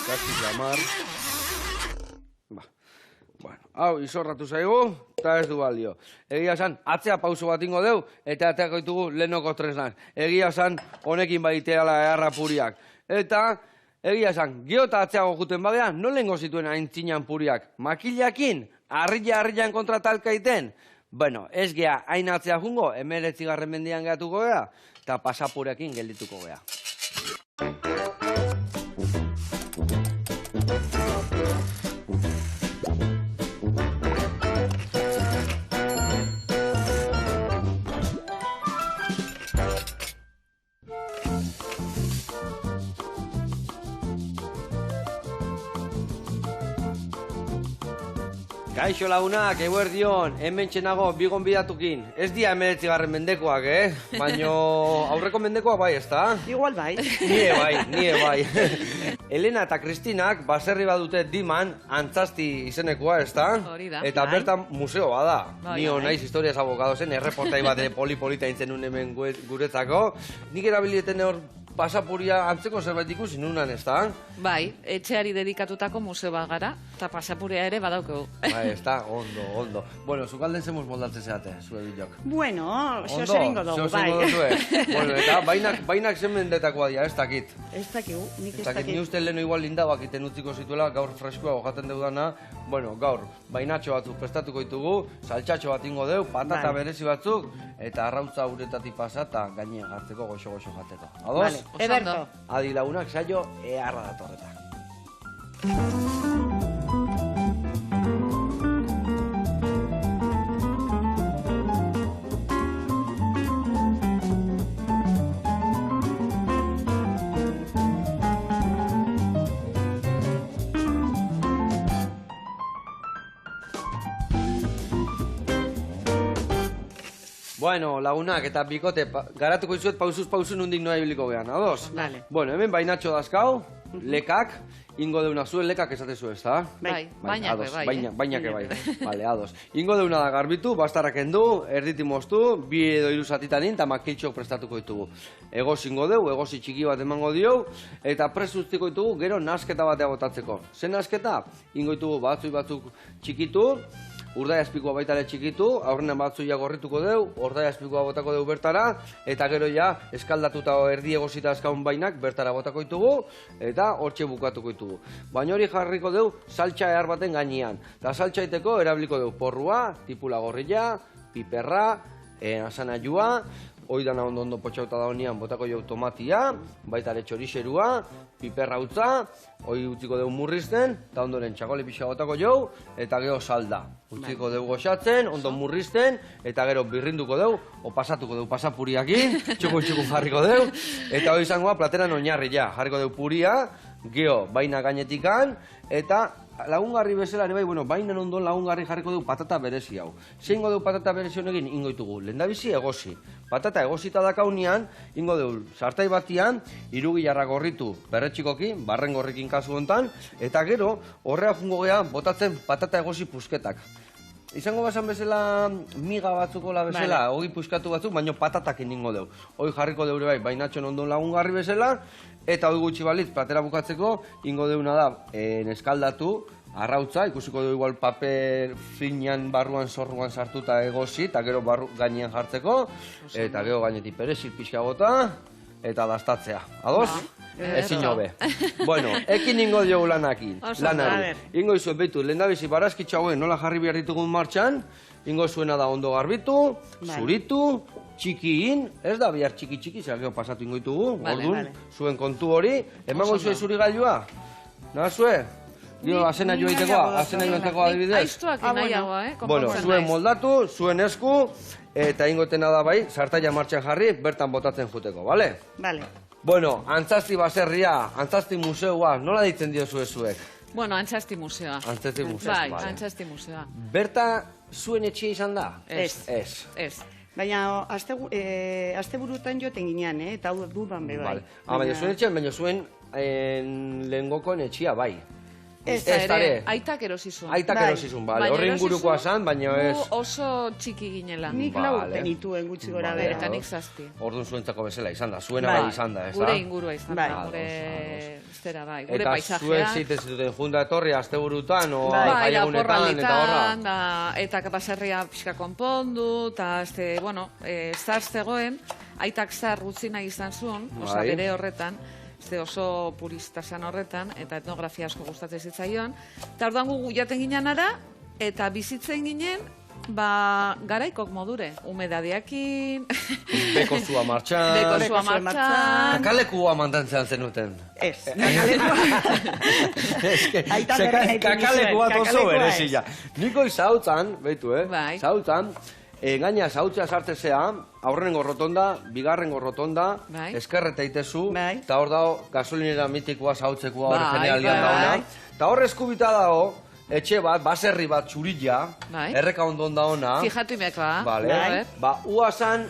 Kasi jamar. Bueno, hau izorratu zaigu, eta ez du balio. Egia esan, atzea pauso bat ingo deu, eta ateako ditugu lehenoko tresnak. Egia esan, honekin baiteala eharra puriak. Eta, egia esan, geota atzeago juten badea, nolengo zituen aintzinan puriak? Makilakin, harrian kontra talkaiten? Bueno, ez gea, hain atzea jungo, 19. mendian gehatuko gea, eta pasapurekin geldituko gea. Kaixo lagunak, eguerdion, hemen txenago bigon bidatukin. Ez dia 19. mendekoak, Baina aurreko mendekoak bai, ezta? Igual bai. Nie bai. Elena eta Kristinak baserri badute Diman antzasti izenekoa, ezta? Hori da. Eta bertan museoa da. Nio naiz historiaz abogado zen, erreportai bat poli-polita intzen hemen guretzako. Nik erabilieten hor pasapuria antzeko zerbait ikusi nunan, ezta? Bai, etxeari dedikatutako museo bat gara, eta pasapuria ere badaukegu. Bai, ezta, ondo. Bueno, zukalden zemuz moldatzen zeate, zue bilok. Bueno, xo eringo dugu, bai. Bueno, eta bainak zen mendetakoa dira, ez dakit. Ez dakigu, nik ez Ez dakit, dakit. ni uste leheno igual lindabak iten utziko zituela, gaur freskoa jaten deudana. Bueno, gaur, bainatxo batzuk prestatuko ditugu, saltxatxo bat ingo deu, patata berezi batzuk, eta arrautza uretatik pasa, eta gainean hartzeko goxo-goxo jateko. Ados? Vale, ederto. Adi lagunak, saio, eharra datorreta. Bueno, lagunak eta bikote, garatuko izuet pausuz nundik noa ibiliko gehan, ados? Vale. Bueno, hemen bainatxo dazkau, lekak, ingo deuna zuen lekak esatezu ez da? Bai, bainake bai. Bainake bai, vale, ados. Ingo deuna da garbitu, bastarrak endu, erditi moztu, bi edo hiru zatitanin, eta makiltxok prestatuko ditugu. Egoz ingo deu, egozi txiki bat emango dio, eta presustiko ditugu gero nasketa batea botatzeko. Zen nasketa, ingo ditugu batzuk txikitu, urdaia azpikoa baita ere txikitu, aurrenan batzuia gorrituko deu, urdaia azpikoa botako deu bertara, eta gero ja, eskaldatuta erdi egozita azkaun bainak bertara botako ditugu, eta hortxe bukatuko ditugu. Baina hori jarriko deu, saltxa ehar baten gainean. Eta saltxa iteko erabiliko deu porrua, tipula gorrilla, piperra, asanaiua, oidana ondo potxauta da honian botako jau tomatia, baita ere txorixerua, piperra utza, hoi utziko deu murrizten, eta ondoren txakoli pixa botako jau, eta gero salda. Utziko deu goxatzen, ondo murrizten, eta gero birrinduko deu, o pasatuko deu pasapuriakin, txukun jarriko deu, eta hoi izangoa plateran oinarri ja, jarriko deu puria, gero baina gainetikan, eta lagungarri bezala ere bai, bueno, bainan ondon lagungarri jarriko dugu patata berezi hau. Zeingo dugu patata berezi honekin ingo ditugu, lehendabizi egozi. Patata egozita dakaunean, ingo dugu sartai batian, irugilarra gorritu berretxikoki, barren gorrikin kasu hontan, eta gero horrea jungo gea botatzen patata egozi pusketak. Izango basan bezala miga batzukola bezala, hori puskatu batzuk, baina patatakin ingo dugu. Hoi jarriko deure bai, bainatxon ondon lagungarri bezala, eta hori gutxi balitz, platera bukatzeko, ingo deuna da, eskaldatu, arrautza, ikusiko dugu igual paper finean barruan zorruan sartuta egozi, eta gero gainean jartzeko, eta gero gainetik perezil pixka bota, eta dastatzea. Ados? Ezin hobe. Bueno, ekin ingo diogu lanari. Ingo izuet behitu, lehendabizi barazkitxo hauen nola jarri behar ditugun martxan, ingo zuena da ondo garbitu, zuritu, txikiin, ez da bihar txiki, zergeo pasatu ingo ditugu, orduan, zuen kontu hori, emango zuen zuri gailua? Nahazue? Gio, azena joa iteko adibidez? Aiztuak nahiagoa, Bueno, zuen moldatu, zuen esku, eta ingotena da bai, sartaia martxan jarri, bertan botatzen juteko, bale? Bale. Bueno, antzasti baserria, antzasti museoa, nola ditzen diozu zuek? Bueno, Antzasti museoa. Antzasti museoa, Bai, bale. Antzasti museoa. Berta zuen etxea izan da? Ez. Baina, asteburutan joten ginean, eta hau dudan be bai. Baina zuen etxean, baina zuen lehengokoen etxea bai. Ez, Ezta ere, aitak erosizun. Aitak Bai. erosizun, bale. Baina Horri erosizun, ingurukoa zan, baina ez... Gu oso txiki ginela. Nik Vale. 4 urte nituen gutxi gora Vale. bera. Eta nik 7. Orduan zuentzako bezala izan da, zuena Bai. bai izan da, ez da? Gure ingurua izan Bai. da, gure... Zera, bai, gure Eta zuek paisajea. zeiten zituten junda etorri, asteburutan, o Bai, Bai, da, jaiegunetan, eta horra. porralditan, eta baserria pixka konpondu, eta, bueno, zar zegoen, aitak zar utzi nahi izan zuen, oza, Bai. bere horretan, oso purista zan horretan, eta etnografia asko gustatzen zitzaion. Eta orduan gu jaten ginen ara, eta bizitzen ginen, garaikok modure, humedadiakin, Beko zua martxan, dekozua zua martxan, kakalekua mantentzen zenuten. Ez, kakalekua. Aita berri nahi Kakalekua nizuen, oso kakalekua berezia. Niko izautzan, behitu, Bai. Zautzan, gaina zautzea sartezea, aurrenengo rotonda, bigarrengo rotonda, Bai. eskerreta itezu, Bai. eta hor dago gasolinera mitikoa zautzekoa hor Bai, generalian bai. dauna. Eta hor eskubita dago, etxe bat, baserri bat txurilla, Bai. erreka ondon dauna. fijatu imek ba. Vale. Bai. Ba, uazan,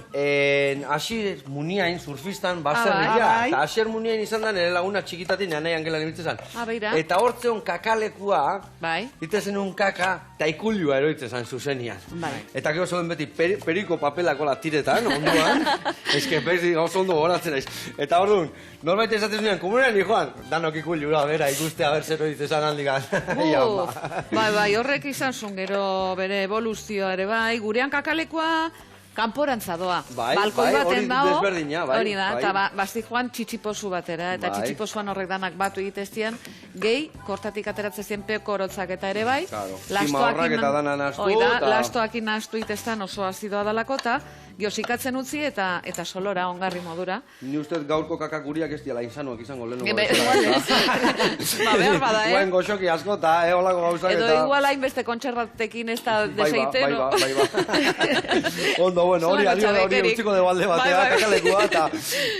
Asier Muniain, surfistan, baserria. bai. Eta Asier Muniain izan da nire laguna txikitatik nire nahi angelan ibiltzen zan. Beira. Eta hortzeon kakalekua, Bai. itezen un kaka, eta ikulua eroitzen zan zuzenian. Bai. Eta gero zeuden beti periko papelako la tiretan, onduan. Eske bezi oso ondo goratzen naiz. Eta orduan, norbait esaten zunean, komunean ni joan, danok ikulua, bera, ikustea, ber zer eroitzen zan handikan. Uf, bai, horrek izan zuen gero bere evoluzioa ere bai, gurean kakalekoa kanporantza doa. Bai, Balkoi bai, baten hori dago, desberdina, bai, hori da, bai. eta basti joan txitsiposu batera, eta Bai. txitsiposuan horrek danak batu egiteztian, gehi, kortatik ateratzen zien peko orotzak eta ere bai, Claro, zima horrak eta dana nahastu, hori da, eta- lastoakin nahastu iteztan oso azidoa dalako, eta giosikatzen utzi eta solora, ongarri modura. Ni uste gaurko kakak guriak ez diala insanuak izango lehenu. Igual ez. Ba, behar bada, Guen goxoki asko eta holako gauzak Edo eta... igual hainbeste kontserbatekin ez da Bai ba, deseitero. bai ba. Ondo, bueno, hori Zelako adio hori txabekerik. utziko de balde batea, Bai, bai. kakalekua, eta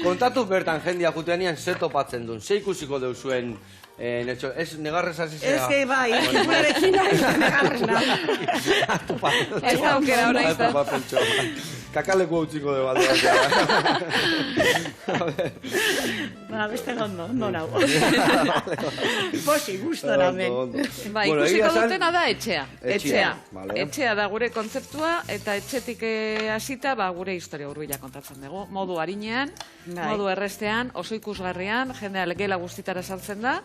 kontatu bertan jendia juteanian ze topatzen duen, ze ikusiko deu zuen, ez negarrez hasi zera. Ez que bai, ikurekin nahi, negarrena. Ez da aukera hori izan. Kakalekua utziko de balde batea. Ba, beste ondo, no nago. Posi, gustora men. Ondo. Bai, Bueno, ikusiko egia esan- dutena da etxea. Etxea, vale. Etxea da gure kontzeptua, eta etxetik hasita gure historia hurbila kontatzen dugu. Modu harinean, Bai. modu errestean, oso ikusgarrian, jendea gela guztitara sartzen da,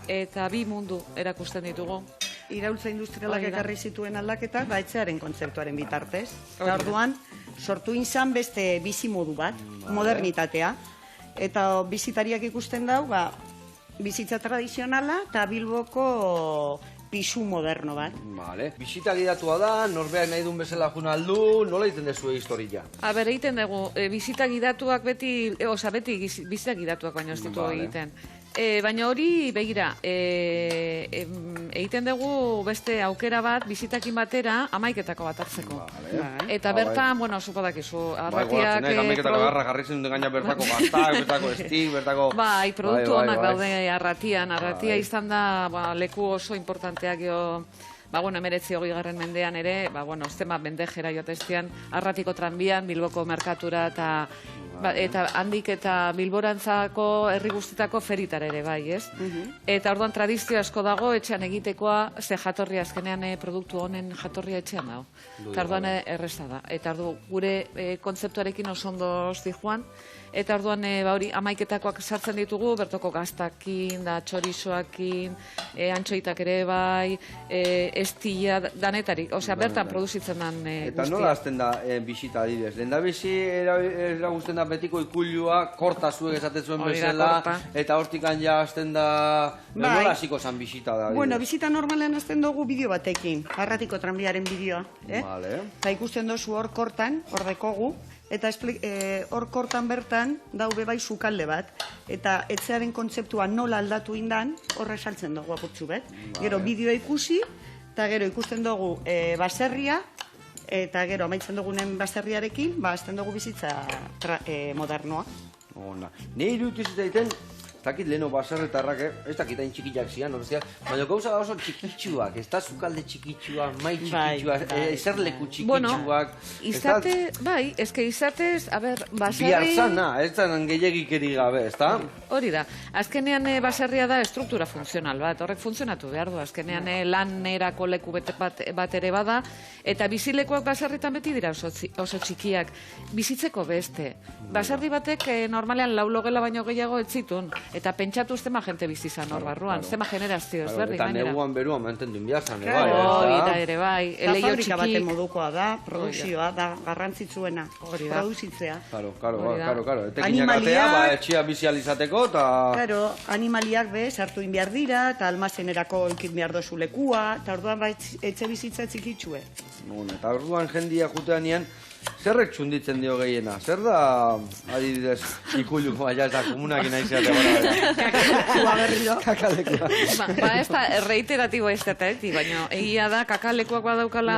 eta bi mundu erakusten ditugu. Iraultza industrialak Hori da. ekarri zituen aldaketak, ba, etxearen kontzeptuaren bitartez. Hori da. Eta orduan, sortu izan beste bizi modu bat, modernitatea. Eta bizitariak ikusten dau, ba, bizitza tradizionala eta Bilboko pisu moderno bat. Vale. Bisita gidatua da, norbeak nahi duen bezala jun aldu, nola egiten dezu historia? Aber, egiten dugu, bizita gidatuak beti, beti bizita gidatuak baino ez ditu Vale. egiten. Baina hori, begira, egiten dugu beste aukera bat, bizitakin batera, amaiketako bat hartzeko. Bai. Eta bertan, bueno, supo dakizu, arratiak... Ameketako garra jarri zen duten gaina bertako gaztak, bertako estik, bertako... Bai, produktu Bai, onak bai. daude arratian. Arratia Bai. izan da leku oso importanteak jo... bueno, 19. mendean ere, bueno, zema bendejera joteztian, arratiko tranbian, Bilboko merkatura eta handik eta Bilborantzako herri guztitako feritar ere bai, ez? Eta orduan tradizio asko dago, etxean egitekoa, ze jatorria azkenean produktu honen jatorria etxean dago. Eta orduan erreza da. Eta ordu gure kontzeptuarekin oso ondo joan, eta orduan hori amaiketakoak sartzen ditugu, bertoko gaztakin, da txorizoakin, antxoitak ere bai, estilla, danetarik, osea, bertan produzitzen den Eta guztia. nola azten da bisita adibidez? Lehen da bizi eragusten da betiko ikulua, korta zuek esaten zuen Hori da, bezala, korta. eta hortikan ja azten da... Bai. Nola hasiko zan bisita da? Bueno, adibidez? bizita normalean azten dugu bideo batekin, arratiko tranbiaren bideoa. Vale. Eta ikusten dozu hor kortan, hor dekogu, eta hor kortan bertan daube bai sukalde bat. Eta etxearen kontzeptua nola aldatu indan, horre saltzen dugu apurtxu bet. Gero bideoa ikusi, eta gero ikusten dugu baserria, eta gero amaitzen dugunen baserriarekin, azten dugu bizitza modernoa. Ona. Ni iruditu zitzaiten, ez dakit leheno baserritarrak, ez dakit hain txikiak zian, baina gauza oso txikitsuak, ez da sukalde txikitsuak, mai txikitsuak, eserleku txikitsuak. Izate, bai, eske izatez, a ber, baserri... Biharzana, ez da gehiagikeri gabe, ez da? Hori da, azkenean baserria da estruktura funtzional bat, horrek funtzionatu behar du, azkenean lanerako leku bat ere bada, eta bizilekoak baserritan beti dira oso txikiak, bizitzeko beste. Baserri batek normalean laulogela baino gehiago ez zitun, eta pentsatu zema jente bizizan hor barruan, zema generazio ezberdin gainera. Eta neguan beruan mantendu inbiazan, Hori da ere bai, eleio fabrika baten txiki... modukoa da, produkzioa da, garrantzitsuena, produzitzea. Karo, etekinak atea, etxea bizializateko, eta... Karo, animaliak be, sartu inbiar dira, eta almazenerako eukit behar dozu lekua, eta orduan etxe bizitza txikitsue. Eta orduan jendia jutean nien, zerrek txunditzen dio gehiena? Zer da, adibidez, ikuluko baina ez da, komunakin aizeate gara. Kakalekua berriro. Kakalekua. Ba ez da, reiteratibo ez da, baina egia da, kakalekuak badaukala,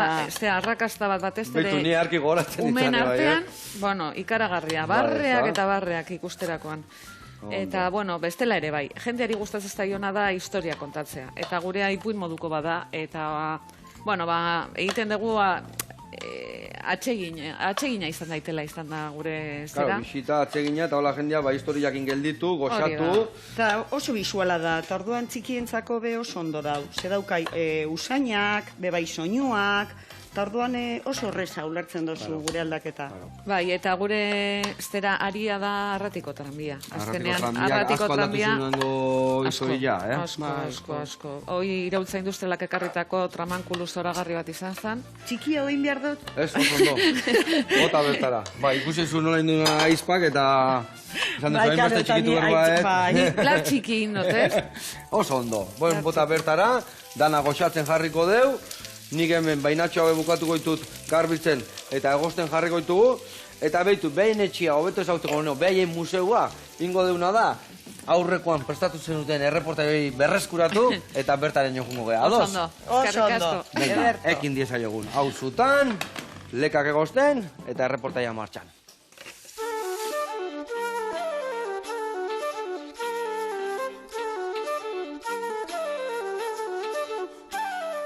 arrakasta bat batez ere... Betu ni harki goratzen Umen ditzane, artean, bueno, ikaragarria, barreak eta barreak ikusterakoan. Eta, bueno, bestela ere bai, jendeari gustatzen zaiona da historia kontatzea. Eta gurea ipuin moduko bada, eta, bueno, egiten dugu atsegina izan daitela izan da gure zera. Claro, bisita atsegina eta hola jendea historiakin gelditu, goxatu. Eta oso bisuala da, eta orduan txikientzako be oso ondo dau. Ze daukai usainak, bebai soinuak, eta orduan oso horreza ulertzen dozu gure aldaketa. Bai, eta gure zera aria da arratiko tranbia. Azkenean, arratiko tranbia... Asko. Hoi irautza industrialak ekarritako tramankulu zoragarri bat izan zen. Txikia oin behar dut? Ez, oso ondo. Bota bertara. Bai, ikusi zuen nola induen aizpak eta... Esan dezu, hainbeste txikitu berba, Lar txiki indot, ez? Oso ondo. Bota bertara, dana goxatzen jarriko deu, nik hemen bainatxo hau bukatuko ditut garbitzen eta egosten jarriko ditugu, eta behitu, behin etxia, hobeto ezauteko, behin museua, ingo deuna da, aurrekoan prestatu zenuten erreportai berreskuratu, eta bertaren jokungo geha. Ados? Oso ondo. Venga, ekin dieza jogun. Hau zutan, lekak egosten, eta erreportaia martxan.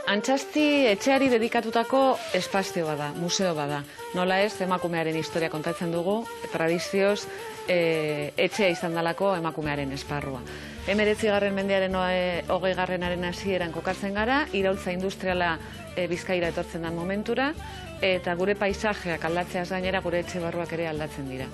Antxasti etxeari dedikatutako espazio bada, museo bada. Nola ez, emakumearen historia kontatzen dugu, tradizioz etxea izan dalako emakumearen esparrua. 19. mendearen 20. hasieran kokatzen gara, iraultza industriala Bizkaira etortzen den momentura, eta gure paisajeak aldatzeaz gainera gure etxe barruak ere aldatzen dira.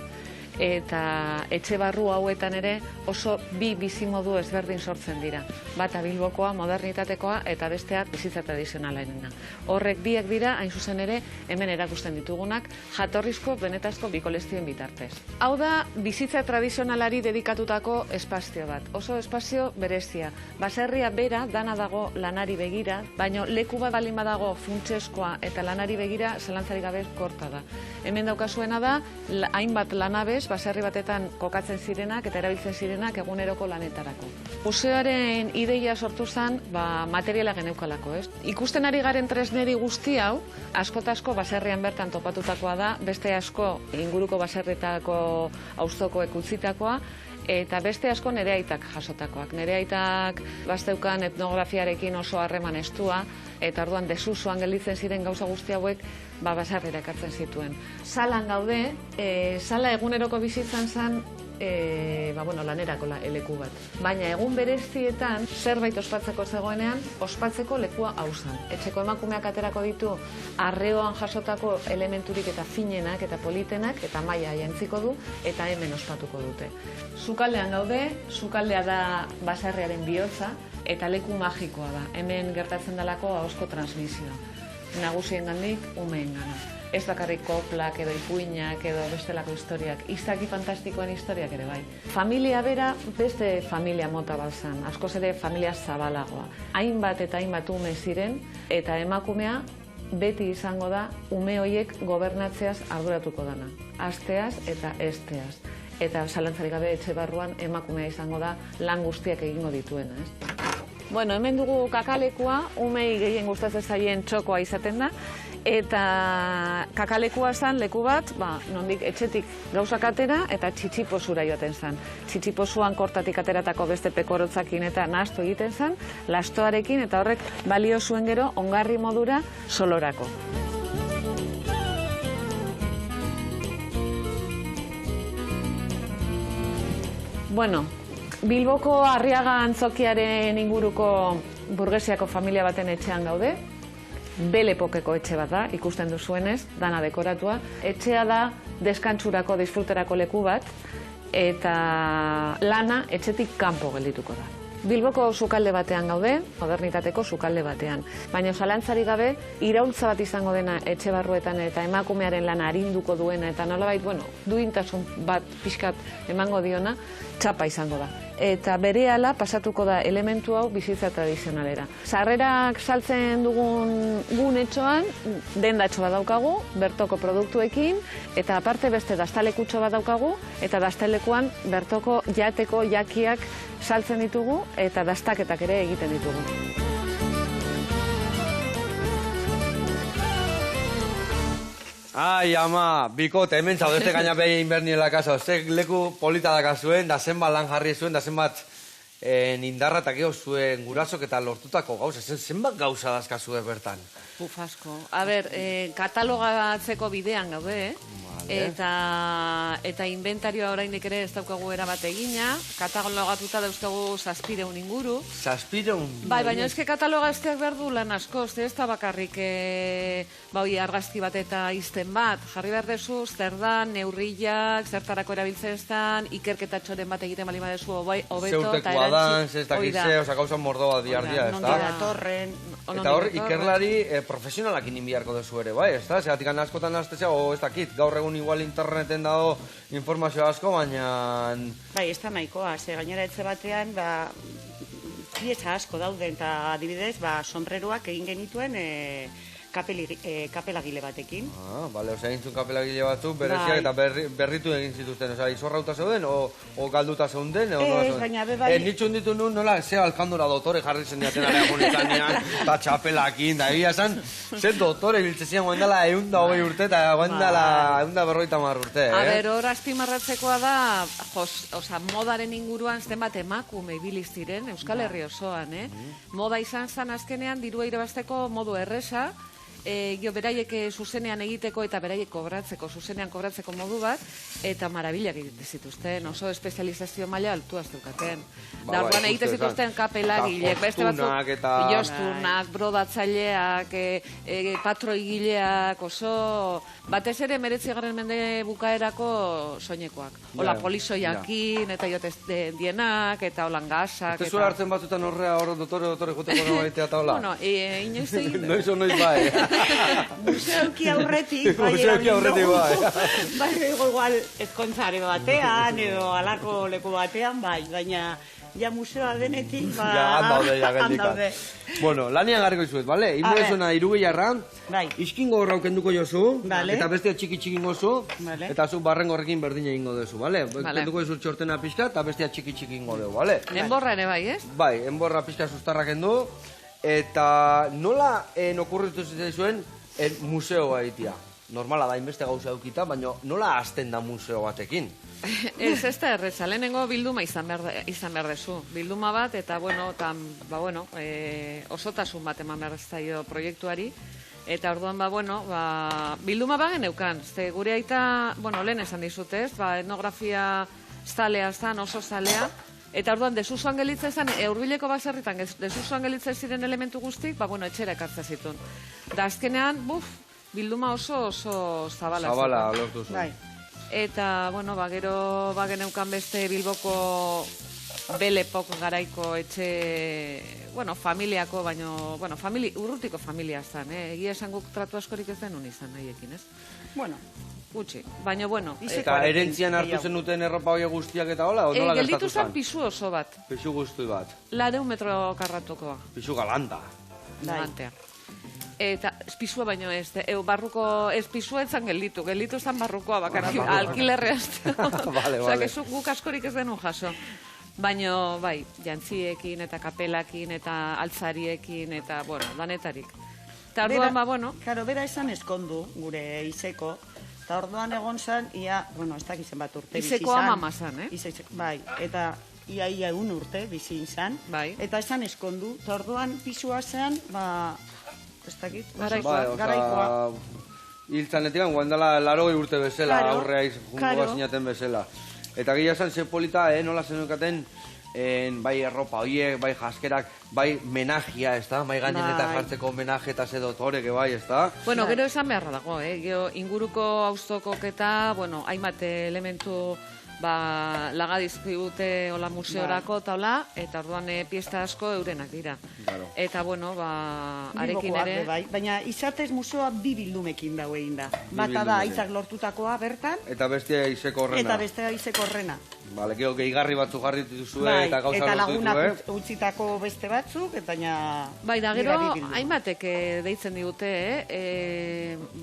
Eta etxe barru hauetan ere oso bi bizimodu ezberdin sortzen dira. Bata Bilbokoa, modernitatekoa, eta bestea bizitza tradizionalaena. Horrek biak dira, hain zuzen ere, hemen erakusten ditugunak, jatorrizko benetazko bi kolestioen bitartez. Hau da, bizitza tradizionalari dedikatutako espazio bat. Oso espazio berezia. Baserria bera, dana dago lanari begira, baina leku bat balin badago funtseskoa eta lanari begira, zalantzarik gabe korta da. Hemen daukazuena da, hainbat lanabez, baserri batetan kokatzen zirenak eta erabiltzen zirenak eguneroko lanetarako. Museoaren ideia sortu zen materiala geneukalako, ez? Ikusten ari garen tresneri guzti hau, askotasko baserrian bertan topatutakoa da, beste asko inguruko baserritako auzokoek utzitakoa, eta beste asko nire aitak jasotakoak. Nire aitak bazteukan etnografiarekin oso harreman estua, eta orduan desusoan gelditzen ziren gauza guzti hauek baserrira ekartzen zituen. Salan gaude, sala eguneroko bizitzan zen lanerako leku bat. Baina egun berezietan, zerbait ospatzeko zegoenean, ospatzeko lekua hau zen. Etxeko emakumeak aterako ditu arreoan jasotako elementurik eta finenak eta politenak, eta maila jantziko du, eta hemen ospatuko dute. Sukaldean gaude, sukaldea da baserriaren bihotza, eta leku magikoa da. Hemen gertatzen dalako ahozko transmisioa. Nagusien gandik, umeen gana. Ez bakarrik koplak edo ipuinak edo bestelako historiak, izaki fantastikoen historiak ere bai. Familia bera beste familia mota bat zen, askoz ere familia zabalagoa. Hainbat eta hainbat ume ziren, eta emakumea beti izango da ume horiek gobernatzeaz arduratuko dana. Asteaz eta esteaz. Eta zalantzarik gabe etxe barruan emakumea izango da lan guztiak egingo dituena, ez? Bueno, hemen dugu kakalekua, umei gehien gustatzen zaien txokoa izaten da, Eta kakalekua zen leku bat, nondik etxetik gauzak atera eta txitsiposura joaten zen. Txitsiposuan kortatik ateratako beste pekorotzakin eta nahastu egiten zen, lastoarekin eta horrek balio zuen gero ongarri modura solorako. Bueno, Bilboko Arriaga antzokiaren inguruko burgesiako familia baten etxean gaude. Belepokeko etxe bat da, ikusten duzuenez, dana dekoratua. Etxea da deskantsurako, disfruterako leku bat, eta lana etxetik kanpo geldituko da. Bilboko sukalde batean gaude, modernitateko sukalde batean. Baina zalantzari gabe, iraultza bat izango dena etxe barruetan eta emakumearen lana arinduko duena eta nolabait, duintasun bat pixkat emango diona, txapa izango da. Eta berehala pasatuko da elementu hau bizitza tradizionalera. Sarrerak saltzen dugun gunetxoan, dendatxo bat daukagu, bertoko produktuekin, eta aparte beste dastalekutxo bat daukagu, eta dastalekuan bertoko jateko jakiak saltzen ditugu, eta dastaketak ere egiten ditugu. Ai, ama, bikote, hemen zaudeste gaina behi inberniela kasa. Ze leku polita dakazuen, da zenbat lan jarri zuen, da zenbat nindarra eta geho zuen gurasok eta lortutako gauza. Zenbat gauza dazkazue bertan? Asko. A ber, katalogatzeko bidean gaude, eta inventarioa oraindik ere ez daukagu erabat egina, katalogatuta dauzkagu 700 inguru. 700? Bai, baina eske katalogazteak behar du lan asko, ez da bakarrik argazki bat eta izten bat. Jarri behar dezu, zer da, neurriak, zertarako erabiltzen eztan, ikerketatxoren bat egiten bali badezu, hobeto, eta erantzi. Danz, ez dakize, oza, gauza mordoa diardia, ez da? Datorren. Eta hor, ikerlari profesionalakin inbiarko dezu ere, bai, ez da? Zeratik askotan aztezea, ez dakit, gaur egun igual interneten dago informazio asko, baina... Bai, ez da nahikoa, ze gainera etxe batean, pieza asko dauden, eta adibidez, sombreroak egin genituen kapelagile batekin. Bale, osea, egin zuen kapelagile batzuk, bereziak eta berritu egin zituzten, osea, izorrauta zeuden, o galduta zeuden, ez, baina bebai... Nitxun ditu nun, nola, ze alkandora dotore jarri zen diaten areagonetanean, eta txapelakin, da egia esan, ze dotore biltzezian guendala 120 urte, eta guendala 150 urte, A ber, hor azpimarratzekoa da, modaren inguruan zenbat emakume ibiliz ziren, Euskal Herri osoan, Moda izan zen azkenean, dirua irabazteko modu erresa, beraiek zuzenean egiteko eta beraiek zuzenean kobratzeko modu bat, eta marabilak egiten zituzten, oso espezializazio maila altua zeukaten. Da orduan egiten zituzten kapelagilek, beste batzuk, joztunak, brodatzaileak, patroigileak, oso batez ere 19. mende bukaerako soinekoak. Hola, polizoiakin, eta jotez dienak, eta holan gasak. Eta zuela hartzen batzutan horrea hor dotore juteko nabaitea eta hola? Bueno, inoiz egin. Noiz bai. Museoki aurretik, bai. Bai, igual ezkontzare batean, edo alako leku batean, bai, baina... Ja museoa denetik, handaude. Bueno, lanian garriko izuet, bale? Ingo ezuna irugiarra, iskingo horra aukenduko jozu, eta bestia txiki-txiki ingozu, eta zu barrengo horrekin berdin egingo dezu, bale? Kenduko izu txortena pixka, eta bestia txiki-txiki ingo dugu, bale? Enborra ere bai, ez? Bai, enborra pixka sustarrak endu, eta nola okurritu zuen museoa egitea? Normala da, inbeste gauza eukita, baina nola hasten da museo batekin? Ez da erreza, lehenengo bilduma izan behar dezu. Bilduma bat, eta osotasun bat eman behar zaio proiektuari. Eta orduan, bilduma bagen eukan. Gure aita, lehen esan dizut ez, etnografia zalea zan, oso zalea. Eta orduan, desuzuan gelitzen zen, Hurbileko baserritan, desuzuan gelitzen ziren elementu guztik, etxera ekartzen zituen. Da azkenean, bilduma oso zabala. Zabala, lortu zuen. Eta, gero bageneukan beste Bilboko Belepok garaiko etxe, familiako, baino, urrutiko familia zen, Egia esan guk tratu askorik ez denun izan nahiekin, ez? Gutxi, baina, Eta erentzian hartu zenuten erropa hori guztiak eta hola, o nola gertatu zen? Gelditu zen pisu oso bat. Pisu guzti bat. 200 metro karratukoa. Pisu galanta. Galantea. Eta pisua baino ez, barruko ez pisua etzan gelditu zen barrukoa bakarrik, alkilerreazte. Osa, guk askorik ez denun jaso. Baina, bai, jantziekin eta kapelakin eta altzariekin eta, danetarik. Eta orduan, ba, bueno. Karo, bera esan eskondu, gure izeko, eta orduan egon zan, ia, bueno, ez dakizen bat urte bizi Izeko zan. amama zan, Bai, eta ia 1 urte bizi izan. Bai. Eta esan eskondu, eta orduan pisua zean, ba, ez dakit, Garaikoa. Hiltzanetik, guandala 80 urte bezala, Claro, aurrea jungoa sinaten bezala. Eta gila esan ze polita, nola zenukaten, bai erropa horiek, bai jaskerak, bai menagia, ez da? Bai gainen eta jartzeko menaje eta ze dotore, bai, ez da? Bueno, gero esan beharra dago, gero inguruko auzokok eta, bueno, hainbat elementu laga dizkigute hola museorako eta hola, eta orduan pieza asko eurenak dira. Claro. Eta, bueno, arekin ere... Bai. Baina izatez museoa 2 bildumekin dago egin da. Bata da aitzak lortutakoa bertan, Eta bestia izeko horrena. eta bestea izeko horrena. Bale, gero gehigarri batzuk jarri dituzue eta gauza eta lortu dituzue. lagunak utzitako beste batzuk, eta Bai, da gero, hainbatek deitzen digute,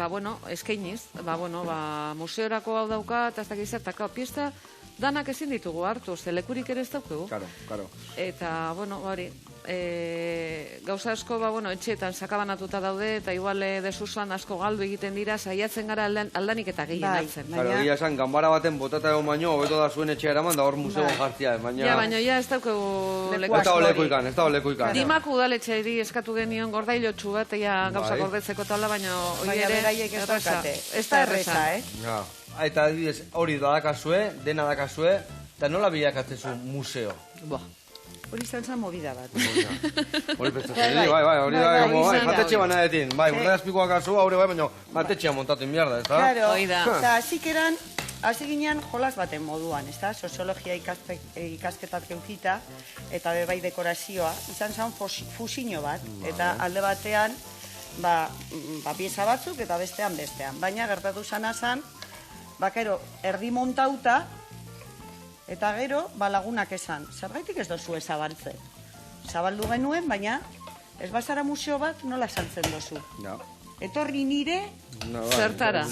bueno, eskainiz, museorako hau dauka, eta ez dakizataka, piesta, danak ezin ditugu hartu, ze lekurik ere ez daukagu. Claro. Eta, bueno, hori, gauza asko, etxeetan sakabanatuta daude, eta igual desusoan asko galdu egiten dira, saiatzen gara aldanik eta gehien hartzen. Claro, egia esan, ganbara baten botata egon baino, hobeto da zuen etxea eraman, da hor museoan jartzia, baina... Ja, baina ez daukagu leku Ez da olekuikan. Dimaku udaletxeari eskatu genion gordailotxu bat, gauza gordetzeko tala, baina hori ere erresa. Ez da erresa, Ja. Eta adibidez, hori dadakazue, dena dakazue, eta nola bilakatzezu museo? Hori izan zen movida bat. Hori pentsatzen, hori da, jatetxe banadetin, urte azpikoak azu, baina jatetxea montatzen biarda, ez da? Claro, eta hasi ginean jolas baten moduan, ez da? Soziologia ikasketak eukita, eta bai dekorazioa, izan zen fusiño bat, eta alde batean, pieza batzuk eta bestean. Baina gertatu zana zen, gero, erdi montauta, eta gero, lagunak esan, zergaitik ez dozu zabaltzen. Zabaldu genuen, baina ez bazara museo bat nola saltzen dozu. Etorri nire... Zertara.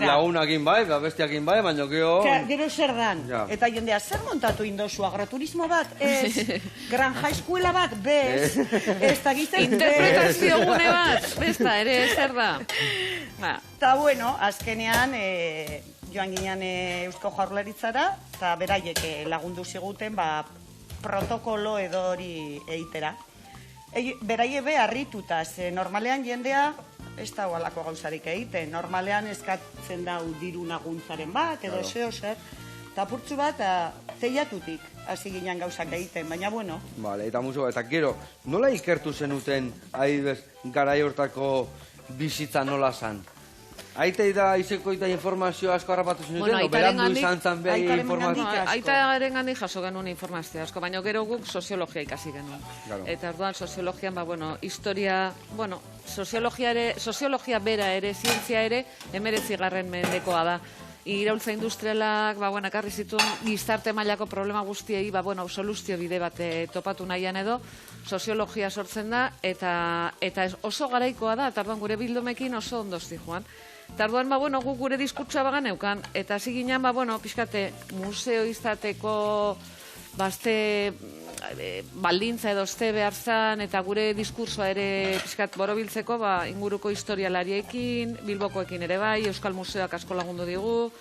Lagunakin bai, bestiakin bai, baina gero... Gero zer dan. Eta jendea, zer montatu indozu? Agroturismo bat? Ez. Granja eskuela bat? Bez. Ez da gizten? Interpretazio gune bat? Besta, ere, zer da? Eta bueno, azkenean... joan ginean Eusko Jaurlaritzara, eta beraiek lagundu ziguten protokolo edo hori eitera. Beraiek harrituta, normalean jendea ez da halako gauzarik egiten. Normalean eskatzen da diru laguntzaren bat, edo zer, eta apurtzu bat teiatutik hasi ginean gauzak egiten, baina bueno. Bale, eta museo, eta gero, nola ikertu zenuten, adibidez, garai hortako bizitza nola zan? Aitei da izeko eta informazio asko harrapatu zenuten, o berandu izan zan behi informazio? Aitaren gandik jaso genuen informazio asko, baina gero guk soziologia ikasi genuen. Eta orduan soziologian, historia, soziologia bera ere, zientzia ere, 19. mendekoa da. Iraultza industrialak, ekarri zituen gizarte mailako problema guztiei, soluzio bide bat topatu nahian edo, soziologia sortzen da, eta oso garaikoa da, eta orduan gure bildumekin oso ondozti joan. Eta orduan, guk gure diskurtsoa bagan eukan, eta hasi ginean, pixkate, museo izateko, baldintza edo zte behar zan, eta gure diskursoa ere pixkat borobiltzeko, inguruko historialariekin, Bilbokoekin ere bai, Euskal Museoak asko lagundu digu.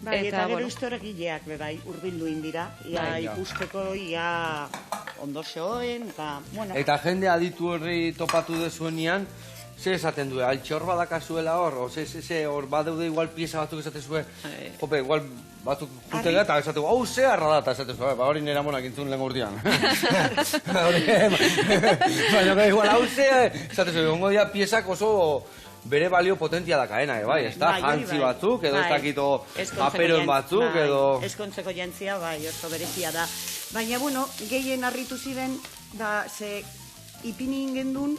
Eta gero historiagileak bai, urbildu indira, ia ikusteko, ia ondo zehoen, eta... Eta jende aditu horri topatu dezuenian, ze esaten du, altxe hor badakazuela hor, hor badeude igual pieza batzuk esate zuen, jope, igual batzuk jutega eta esate hau ze harra da, eta esate zuen, hori nera monak intzun lehen urtean. Baina, igual, hau ze, esate zuen, ongo dia piezak oso bere balio potentia dakaena, bai, ez da, jantzi batzuk, edo ez dakito paperoen batzuk, edo... Eskontzeko jantzia, bai, oso berezia da. Baina, bueno, gehien harritu ziren, da, ze... ipinin gendun,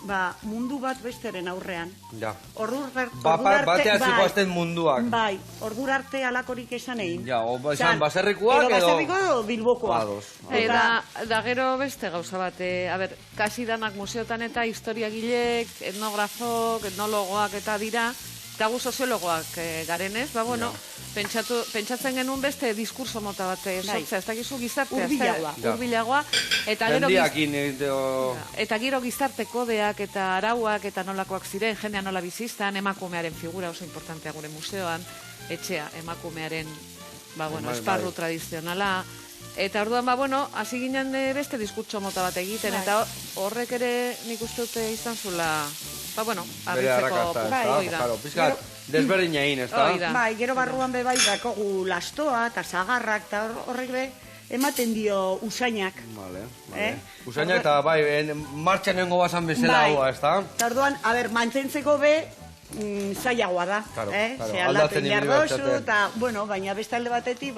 mundu bat besteren aurrean. Ja. Batean zikoazten munduak. Bai, ordur arte alakorik esan egin. Ja, esan baserrikoak edo... Baserriko edo Bilbokoa. Da gero beste gauza bat, kasi danak museotan eta historiagilek, etnografok, etnologoak eta dira, eta gu soziologoak garenez, Pentsatzen genuen beste diskurso mota bat sortzea, ez dakizu gizartea. Hurbilagoa. Hurbilagoa. Eta gero gizarte kodeak eta arauak eta nolakoak ziren, jendea nola bizistan, emakumearen figura oso importantea gure museoan, etxea emakumearen esparru tradizionala. Eta orduan, hasi ginen beste diskurtso mota bat egiten, eta horrek ere nik uste dute izan zula, arritzeko pizkat desberdin egin, ez da? Bai, gero barruan bebai dakogu lastoa eta zagarrak, eta horrek be, ematen dio usainak. Usainak eta martxan nengo bazan bezala hua, ez da? Eta orduan, mantentzeko be, zailagoa da. Ze aldatzen jardozu, eta, baina beste alde batetik,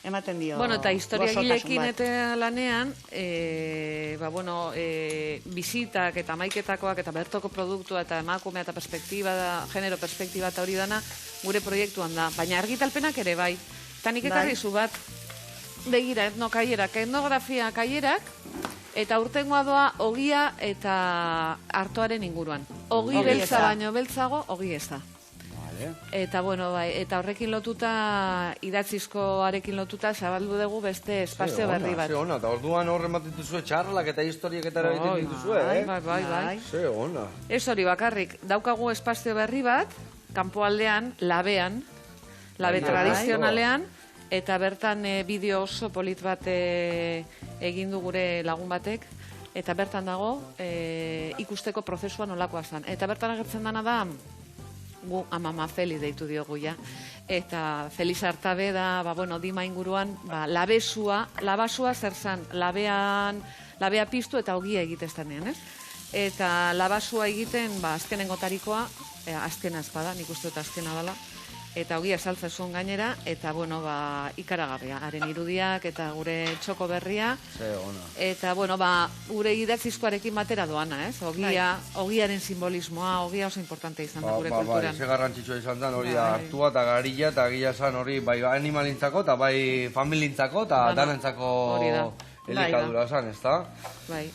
ematen dio. Eta historia gilekin eta lanean, bizitak eta maiketakoak eta bertoko produktua eta emakumea eta perspektiba, genero perspektiba eta hori dana gure proiektuan da. Baina argitalpenak ere bai. Eta nik ekarri zu bat, begira, etnografia kaierak, eta urtengoa doa ogia eta artoaren inguruan. Ogi beltza baino beltzago, ogi ez da. Eta, eta horrekin lotuta, idatzizkoarekin lotuta, zabaldu dugu beste espazio berri bat. Ze ona, eta orduan horren bat dituzue txarralak eta historiek eta erabiten dituzue, Bai. Ze ona. Ez hori bakarrik, daukagu espazio berri bat, kanpoaldean, labe tradizionalean, eta bertan bideo oso polit bat egin du gure lagun batek, eta bertan dago ikusteko prozesua nolakoa zen. Eta bertan agertzen dana da, gu amama Feli deitu diogu ja. Eta Feliz Artabe da, dima inguruan, labasua zer zan, labea piztu eta ogia egiteztanean, ez? Eta labasua egiten, azkenengo tarikoa, azkena ez bada, nik uste dut azkena dela, eta ogia saltza zuen gainera, eta, ikaragarria, haren irudiak, eta gure txoko berria. Ze ona. Eta, gure idatzizkoarekin batera doana, ez? Ogiaren simbolismoa, ogia oso importante izan da gure kulturan. Ze garrantzitsua izan zen, hori hartua eta garilla, eta gila zan hori, bai animalintzako, eta bai familintzako, eta danentzako elikadura zan, ez da? Bai.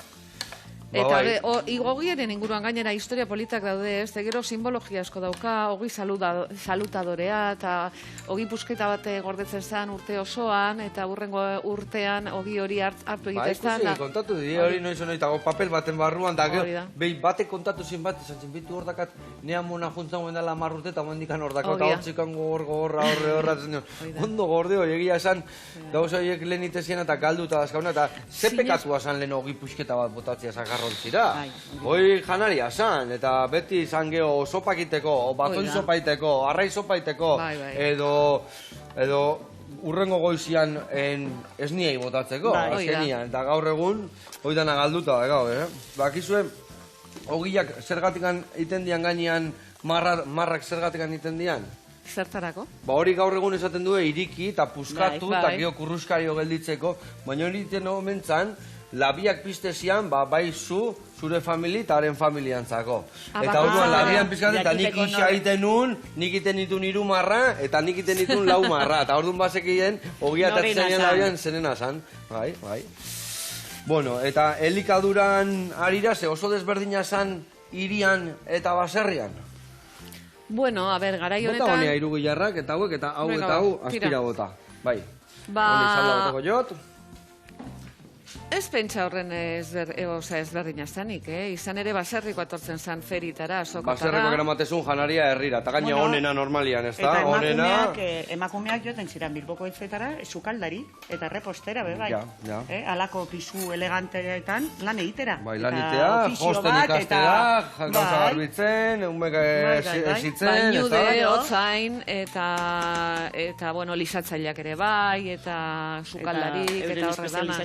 Eta ogiaren inguruan gainera historia politak daude, ez? Gero simbologia asko dauka, ogi salutadorea, eta ogi pusketa bat gordetzen zen urte osoan, eta hurrengo urtean ogi hori hartu egiten zen. Kontatu di, hori noiz eta papel baten barruan, da behi batek kontatu zin bat, izan zinbitu hor dakat, nea mona juntzan guen dela marrurte, eta mendikan hor dakat, eta hortzikan gorra, ondo gordeo, egia esan, gauza horiek lehen itezien eta galdu eta dazkauna, eta ze pekatua zan lehen ogi pusketa bat botatzea zagarrontzira. Hoi janaria zan, eta beti izan geho sopakiteko, batzoi sopaiteko, arrai sopaiteko, edo urrengo goizian ez niei botatzeko, azkenian, eta gaur egun, hoi dana galduta, bakizue, ogiak zergatikan iten dian gainean, marrak zergatikan iten dian? Zertarako? Hori gaur egun esaten du iriki eta puskatu eta geho kurruskario gelditzeko, baina hori iten omentzan, labiak piztezian, bai zure famili eta haren familiantzako. Eta orduan labian pizkatzen, eta nik isa egiten nun, nik iten ditun 3 marra, eta nik iten ditun 4 marra. Eta orduan bazekien, ogia eta zenean labian zenena zan. Bai. Eta elikaduran arira, ze oso desberdina zan irian eta baserrian? Garai honetan... Bota honea irugilarrak, eta hauek, eta hau eta hau, azpira bota. Bai. Honi salda botako jot. Ez pentsa horren ezberdina zanik, izan ere baserriko atortzen zan feritara, sokotara. Baserriko gramatesun janaria herrira, eta gaina onena normalian, ez da? Eta emakumeak joten ziren Bilboko hitzetara, sukaldari, eta repostera, bai. Alako pisu eleganteetan lan egitera. Bai, lan egitea, josten ikastera, gauza garbitzen, unbek esitzen, ez da? Bainude, hotzain, eta, lisatzaileak ere bai, eta sukaldarik, eta horre dana.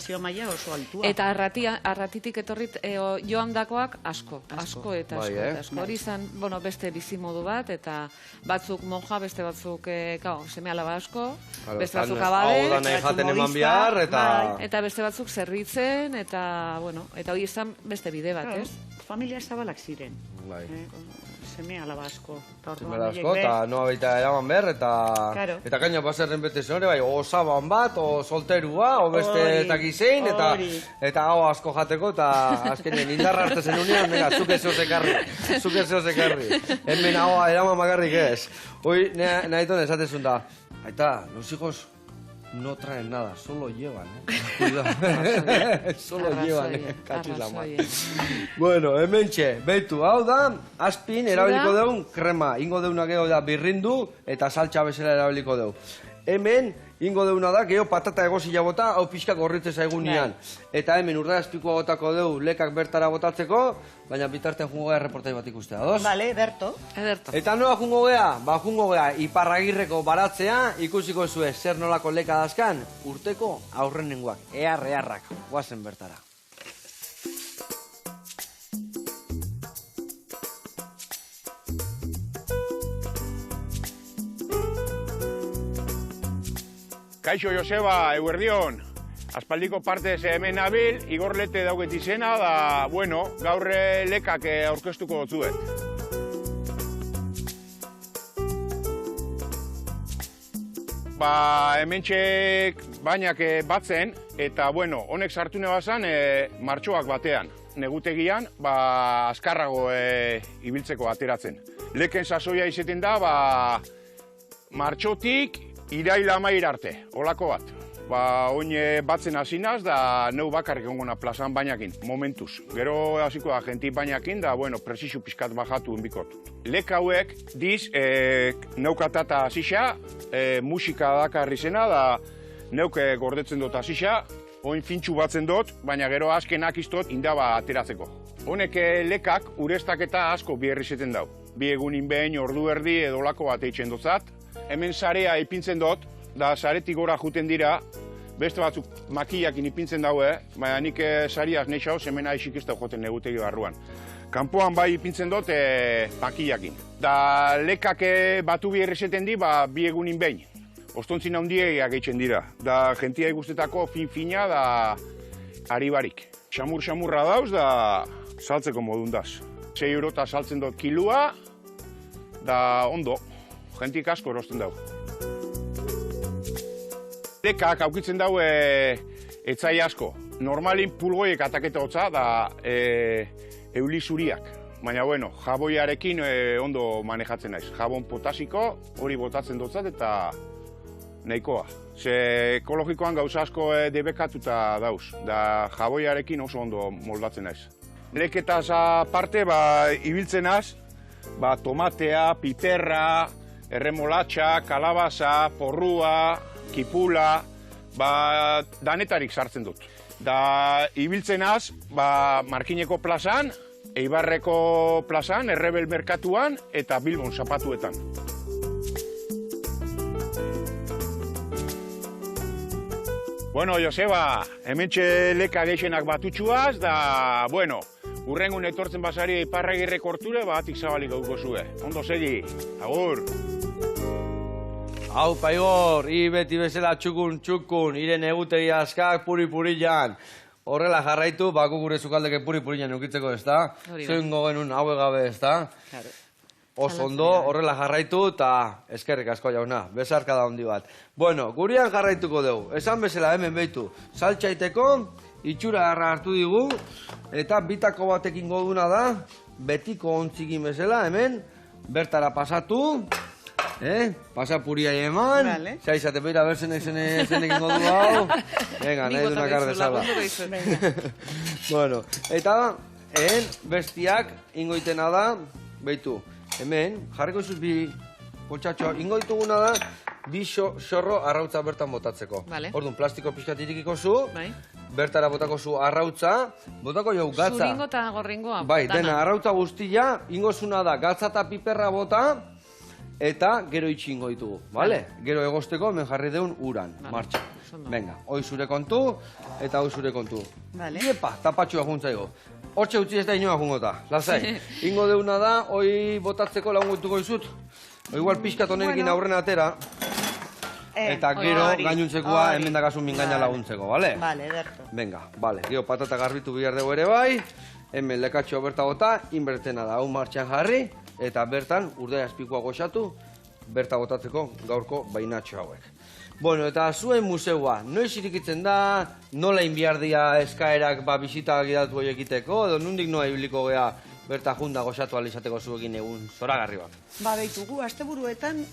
Eta arratitik etorrit joandakoak asko. Hori izan, beste bizimodu bat, eta batzuk monja, beste batzuk seme-alaba asko, beste batzuk abade, eta beste batzuk zerbitzen, eta hori izan beste bide bat, ez? Familia zabalak ziren. seme alaba asko. Zemela asko, eta noa baita eraman behar, Claro. eta gaina baserren bete zenore, bai, o saban bat, o solterua, o beste Hori, eta gizein, hori. eta hau asko jateko, eta azkenean indarra hartu zen unean, nega, zuke zehoz ekarri. Hemen hau eraman bakarrik ez. Hoi, nahi ton esatezun da, aita, los hijos no traen nada, solo llevan, Cuidado. Solo llevan, katxiz la mar. Bueno, hementxe, beitu, hau da, azpin erabiliko deun krema. Ingo deuna geho da birrindu eta saltxa bezala erabiliko deu. Hemen, ingo deuna da, geho patata egozila bota, hau pixka gorritze zaigunean. Eta hemen urda azpikoa botako deu lekak bertara botatzeko, baina bitartean jungo geha reportai bat ikustea, ados? Vale, Berto. Ederto. Eta nola jungo geha? Ba, jungo geha Iparragirreko baratzea, ikusiko zue zer nolako leka dazkan, urteko aurrenengoak, earrak, guazen bertara. Kaixo Joseba, eguerdion. Aspaldiko partez hemen nabil, Igor Lete dauket izena, da, bueno, gaur lekak aurkeztuko dutzuet. Ba, hementxek bainak batzen, eta, bueno, honek sartu nebazan martxoak batean. Negutegian, ba, azkarrago ibiltzeko ateratzen. Leken sasoia izeten da, ba, martxotik iraila amair arte, olako bat. Ba, oin batzen hasinaz, da neu bakarrik ongona plazan bainakin, momentuz. Gero hasiko da genti bainakin, da, bueno, presixu pixkat bajatu enbikot. Lek hauek, diz, neukatata hasisa, musika dakarri zena, da neuk gordetzen dut hasisa, oin fintxu batzen dut, baina gero azkenak iztot indaba ateratzeko. Honek lekak urestaketa asko bierrizeten dau. Bi egunin behin, ordu erdi edo lako bat eitzen dutzat. Hemen sarea ipintzen dut, da saretik gora juten dira, beste batzuk makillakin ipintzen daue, baina nik sariaz neixau, hemen aixik ez da joten negutegi barruan. Kanpoan bai ipintzen dut makillakin. Da lekak batu bierrizeten di, ba, bi egunin behin. Ostontzin handiegiak eitzen dira. Da gentia guztetako fin-fina da ari barik. Xamur-xamurra dauz, da saltzeko modun daz. 6 eurota saltzen dut kilua, da ondo. Gentik asko erosten dau. Lekak aukitzen dau etzai asko. Normalin pulgoiek ataketa hotza da euli zuriak. Baina, bueno, jaboiarekin ondo manejatzen naiz. Jabon potasiko, hori botatzen dutzat eta nahikoa. Ze ekologikoan gauza asko debekatuta dauz. Da jaboiarekin oso ondo moldatzen naiz. Leketaz aparte, ba, ibiltzen az, ba, tomatea, piperra, erremolatxa, kalabaza, porrua, kipula, ba, danetarik sartzen dut. Da, ibiltzen az, ba, Markineko plazan, Eibarreko plazan, Errebel merkatuan eta Bilbon zapatuetan. Bueno, Joseba, hementxe leka geixenak batutxuaz, da, bueno, urrengun etortzen basari Iparragirreko horture, batik zabalik gauko zue. Ondo segi, agur! Hau, Igor, beti bezala txukun, iren egutegi askak puri-purian. Horrela jarraitu, baku gure zukaldeke puri-purian eukitzeko, ez da? Zeingo genuen haue gabe, ez da? Oso ondo, horrela jarraitu, eta eskerrik asko jauna, bezarka da handi bat. Bueno, gurian jarraituko dugu, esan bezala hemen behitu, saltxaiteko, itxura hartu digu, eta bitako batekin goduna da, betiko ontzikin bezala, hemen, bertara pasatu, pasapuria eman, zaizate beira berzen zenekin godu hau, venga, nahi duna kardezala. Bueno, eta bestiak ingoitena da, behitu, hemen, jarriko izuz bi potxatxoa, ingoituguna da, bi xorro arrautza bertan botatzeko. Orduan, plastiko pixkat irikiko zu, bertara botako zu arrautza, botako jau gatza. Zuringo eta gorringoa. Bai, dena, arrautza guztia, ingozuna da, gatza eta piperra bota, eta gero itxingo ditugu, bale? Gero egosteko, hemen jarri deun uran, martxa. Venga, hoi zure kontu, eta hoi zure kontu. Iepa, tapatxua juntzaigo. Hortxe utzi ez da inoa jungota, lasai. Ingo deuna da, hoi botatzeko lagungutuko izut. Igual pixkat honenekin aurrena atera. Eta gero gainontzekoa hemen dakasun mingaina laguntzeko, bale? Bale, ederto. Venga, bale, gero patata garbitu bihar dugu ere bai. Hemen lekatxo berta bota, inbertena da, hau martxan jarri. eta bertan urde azpikoa goxatu, berta botatzeko gaurko bainatxo hauek. Bueno, eta zuen museua, noiz irikitzen da, nola inbiardia eskaerak bisita gidatu egiteko, edo nondik noa ibiliko gea berta junda goxatu alizateko zuekin egun zoragarri bat? Behitugu, asteburuetan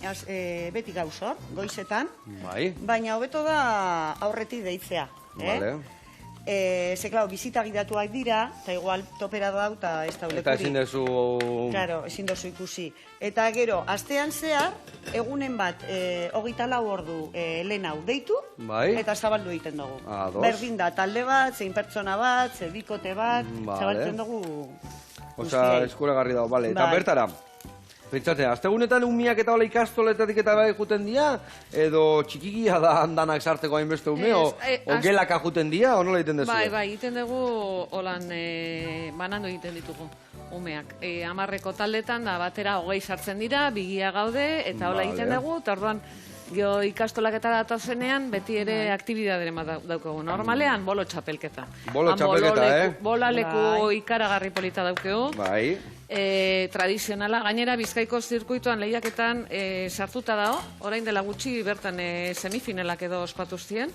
beti gauzor, goizetan, Bai. baina hobeto da aurretik deitzea. Vale. Ze, bizita gidatuak dira, eta igual topera dau, eta ez da Eta ulekuri. ezin dezu... Claro, ezin dozu ikusi. Eta gero, astean zehar, egunen bat, 24 ordu lehen hau deitu, Bai. eta zabaldu egiten dugu. Ados. Berdin da, talde bat, zein pertsona bat, zein bikote bat, Vale. zabaltzen dugu Osea, guztiei. eskuragarri dago, bale. Eta Bai. bertara, pentsatzen, astegunetan umiak eta hola ikastoletatik eta bai juten dira, edo txikikia da handanak sarteko hainbeste ume, o gelaka juten dira, o nola egiten dezu? Bai, egiten dugu, holan, banandu egiten ditugu umeak. 10 taldetan da batera 20 sartzen dira, bigia gaude, eta hola egiten Vale. dugu, eta orduan, gero ikastolak eta datozenean, beti ere aktibidaderen bat daukagu. Normalean, bolo txapelketa. Bolo txapelketa, Bola leku Bai. ikaragarri polita daukegu. Bai. Tradizionala, gainera Bizkaiko zirkuituan lehiaketan sartuta dago, orain dela gutxi bertan semifinalak edo ospatu ziren,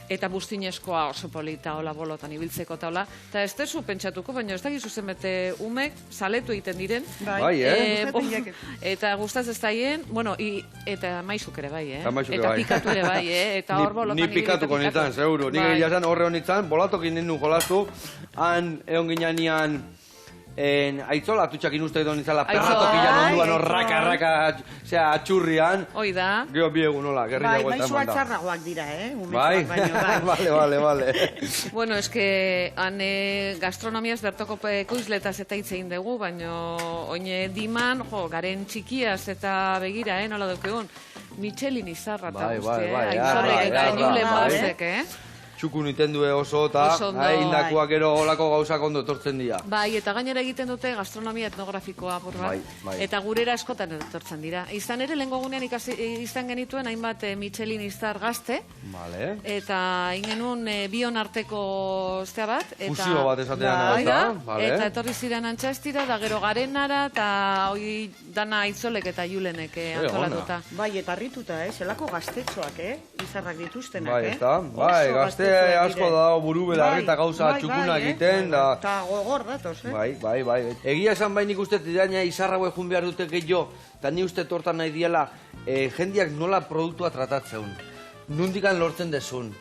eta buztinezkoa oso polita hola bolotan ibiltzeko eta hola. Eta ez dezu pentsatuko, baina ez dakizu zenbete umek saletu egiten diren. Bai, Gustatzen jaket. Eta gustaz ez daien, bueno, eta maizuk ere bai, Eta maizuk ere eta bai. pikatu ere bai, eta hor bolotan Ni pikatuko nintzen, seguro. Ni Bai. gehiatzen horre honitzen, bolatokin nindu jolastu, han egon ginean aitzola, atutxakin uste edo nintzala, perratokian onduan horraka, atxurrian. Hoi da. Gero biegun nola, gerri Bai, dago eta maizua eman da. txarragoak dira, Bai, umetxoak baino, bai. vale. Bueno, eske, han gastronomiaz bertoko ekoizletaz eta hitz egin dugu, baina oine diman, garen txikiaz eta begira, nola dukegun, Michelin izarra eta Bai, guzti, bai, aizolek eta bai, inule bai. mazek, Txuku niten due oso eta Oso ondo, indakuak gero olako gauzak ondo etortzen dira. Bai, eta gainera egiten dute gastronomia etnografikoa apur bat. Bai. Eta gurera eskotan etortzen dira. Izan ere, lehengo gunean izan genituen hainbat Michelin izar gazte, Vale. eta ingenun bion arteko zea bat. Fusio bat esatean Bai, da, da, vale. eta etorri ziren antxastira, da gero garenara, eta hoi dana aitzolek eta julenek antolatuta. Bai, eta harrituta, zelako gaztetxoak, izarrak dituztenak, Bai, ez da? Bai, Oso gazte gaztetxoak asko dire. dago buru belarri eta Bai, gauza bai, txukuna bai, egiten, da... Eta gogor datoz, Bai. Egia esan bai nik uste tiraina izarra jun behar dute gehiago, eta ni uste tortan nahi diela jendiak nola produktua tratatzeun. Nundikan lortzen dezun.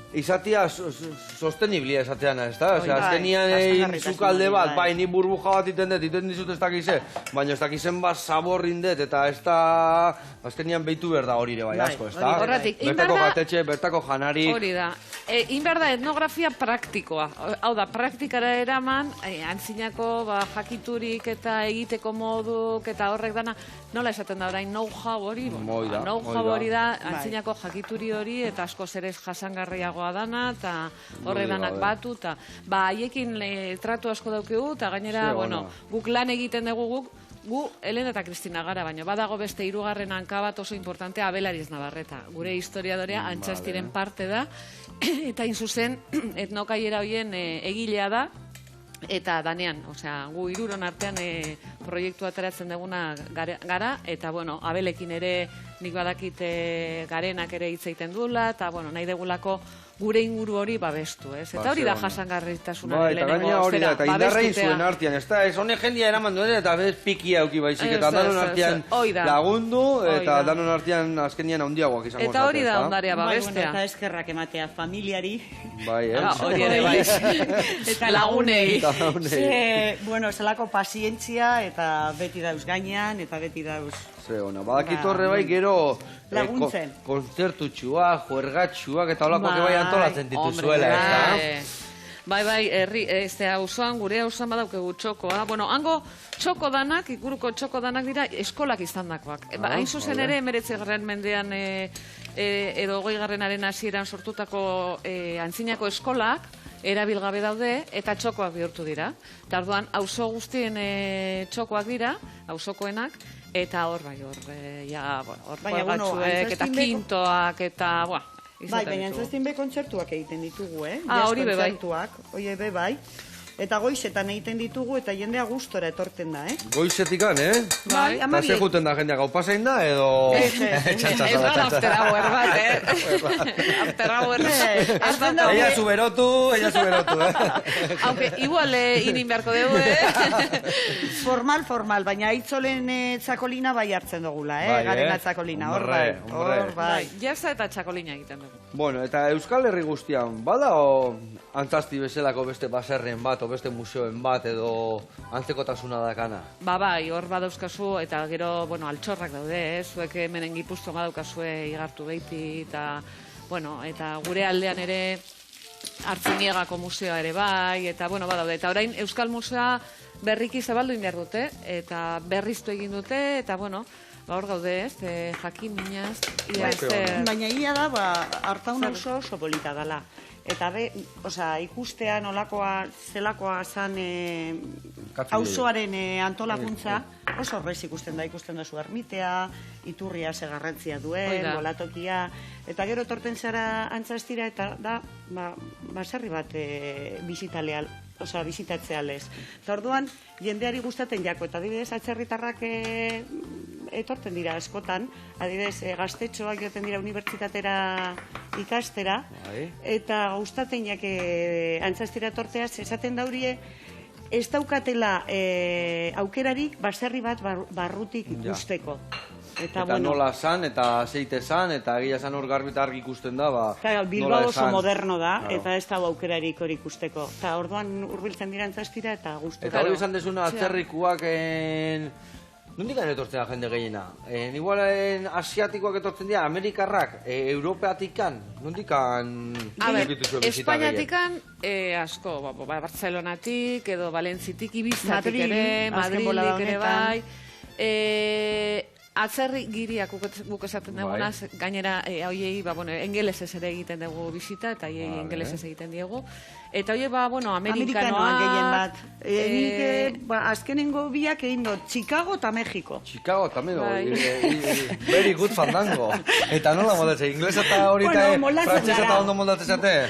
Izatia sosteniblia esateana, ez da? Bai, Azkenian jasangarritasun sukalde hori, bat, bai. bai, ni burbuja bat iten dizut ez dakize, baina ez dakizen bat saborrin dut, eta ez da... Azkenian behitu behar da hori ere bai Bai, asko, ez hori da? bai. Horretik, Bertako inberda- gatetxe, bertako janarik... Hori da. Inber da etnografia praktikoa. Hau da, praktikara eraman, antzinako jakiturik eta egiteko moduk eta horrek dana, nola esaten da orain, know-how hori? Hoi da, Know-how hoi da. hori da, Bai. antzinako jakituri hori, eta asko zerez jasangarriagoa dana, eta horrek Hori danak gabe. batu, eta haiekin tratu asko daukegu, eta gainera, Ze ona. bueno, guk lan egiten dugu gu Elena eta Kristina gara, baina badago beste hirugarren hanka bat oso importantea Abelariz Navarreta. Gure historiadorea Antxastiren parte da, eta hain zuzen etnokaiera hoien egilea da, eta danean, osea, gu hiruron artean proiektu ateratzen duguna gara, eta bueno, Abelekin ere nik badakit garenak ere hitz egiten duela, eta bueno, nahi degulako gure inguru hori babestu, ez? Eta hori da jasangarritasuna Bai, eta gaina hori da, eta indarrein zuen artean, ez da, ez honek jendia eraman duen, eta bez pikia auki baizik, eta Ez, danon ez, artean ez. Hoi da. lagundu, Hoi eta da. danon artean azkenian handiagoak izango Eta hori da ezta? ondarea Bai, bueno, babestea. eta eskerrak ematea familiari. Bai, Hori ere bai. Eta Lagunei. Eta lagunei. Ze, bueno, zelako pazientzia eta beti dauz gainean, eta beti dauz... Ze ona, badakit Ba, horre bai gero laguntzen. kontzertutxuak, juergatxuak, eta holakoak Bai. bai antolatzen dituzuela, ez da? Bai, herri, auzoan, gure auzoan badaukegu txokoa. Bueno, hango txoko danak, ikuruko txoko danak dira eskolak izandakoak. Hain zuzen vale. ere, 19. mendean edo 20. hasieran sortutako antzinako eskolak, erabilgabe daude, eta txokoak bihurtu dira. Eta orduan, auzo guztien txokoak dira, auzokoenak, eta hor, hor Baina, bueno, juegatxuek, eta Antzestinbeko- kintoak, eta, Bai, baina entzestin be kontzertuak egiten ditugu, Ah, hori be bai. Kontzertuak, oie be bai. Eta goizetan egiten ditugu eta jendea gustora etorten da, Goizetikan, Bai, Eta amabi. ze juten da jendea gau pasein da, edo... Ez. Ez gara after hour bat, After hour. Azten da, Ella zuberotu, Aunque igual inin beharko dugu, formal, baina aitzolen txakolina bai hartzen dugula, Bai, garena txakolina, hor Hombre, bai, hombre. hor bai. Jasa eta txakolina egiten dugu. Bueno, eta Euskal Herri guztian, bada o antzasti bezalako beste baserren bat, o beste museoen bat, edo antzekotasuna dakana? Bai, hor badauzkazu, eta gero, altxorrak daude, zuek hemen Gipuzkoan badaukazue igartu behiti, eta, eta gure aldean ere Artziniegako museoa ere bai, eta, badaude. Eta orain Euskal Museoa berriki zabaldu behar dute, eta berriztu egin dute, eta, hor gaude, jakin minaz, Baina ia da, hartaun oso polita dela. Eta ikustea nolakoa, zelakoa zan auzoaren antolakuntza, oso horrez ikusten da zu ermitea, iturria ze garrantzia duen, bolatokia, eta gero torten zara antzastira eta da, baserri bat bizitatzea lez. Eta orduan, jendeari gustaten jako, eta adibidez, atzerritarrak etorten dira askotan, adibidez, gaztetxoak joten dira unibertsitatera ikastera, eta gustaten jake antzastira torteaz, esaten daurie, ez daukatela aukerarik baserri bat barrutik ikusteko. Eta nola san, eta zeite san, eta egia san hor garbi eta argi ikusten da, Bilbao oso moderno da, eta ez dago aukerarik hori ikusteko. Eta orduan hurbiltzen dira antzastira, eta guztu. Eta hori esan desuna atzerrikuak nondik etortzen da jende gehiena? Igual asiatikoak etortzen dira, Amerikarrak, Europeatikan, nondikan dituzu bizita Espainiatikan asko, Barcelonatik, edo Valentzitik, Ibizatik ere, Madridik ere bai, atzerri giriak guk esaten dugunaz, gainera horiei, engelesez ere egiten dugu bisita, eta horiei engelesez egiten diegu. Eta horiei, amerikanoak gehien bat. Nik azkenengo biak egin dut, Chicago eta Mexiko. Chicago eta very good fandango. Eta nola moldatzen, inglesa eta hori eta frantzesa eta ondo moldatzen zate?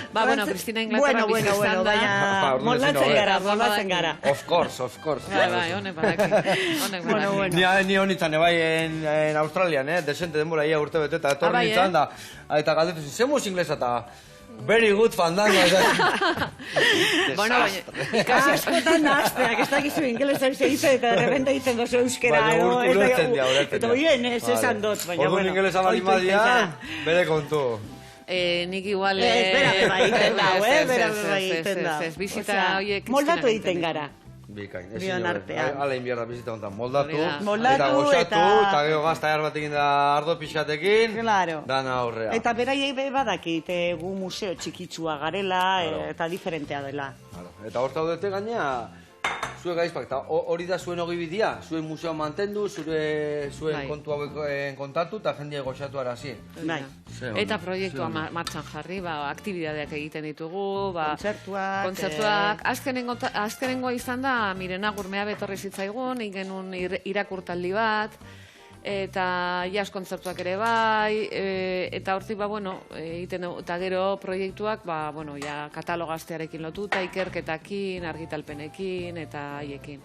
Kristina Inglaterra bizizan da. Moldatzen gara. Of course. Bai, honek badaki. Ni honitzen, bai, en Australian, desente denbora ia urte bete, eta etorri nintzen da, eta galdetu zin, zemuz inglesa eta very good fandango. Askotan nahazteak, ez dakizu ingelesa egiten, eta derrepente egiten dozu euskera. Eta horien ez esan dot, baina Orduan ingelesa bali madia, bere kontu. Nik igual... Bizita horiek... Moldatu egiten gara. Bikain, Bion artean. Ala inbierda bizita honetan, moldatu, Moldatu, eta gero gazta batekin da ardo pixatekin, dana aurrea. Eta beraiei badakit, gu museo txikitsua garela, eta diferentea dela. Eta hor zaudete gainea, zuen gaizpak, eta hori da zuen ogibidea, zuen museoa mantendu, zuen kontu hauek kontatu, eta jendea goxatu arazi. Eta proiektua martxan jarri, aktibidadeak egiten ditugu, kontzertuak. Azkenengoa izan da, Mirena Gurmea betorri zitzaigun, genuen irakurtaldi bat, eta jazz kontzertuak ere bai, eta hortik, egiten dugu, eta gero proiektuak, katalogaztearekin lotuta, ikerketakin, argitalpenekin, eta haiekin.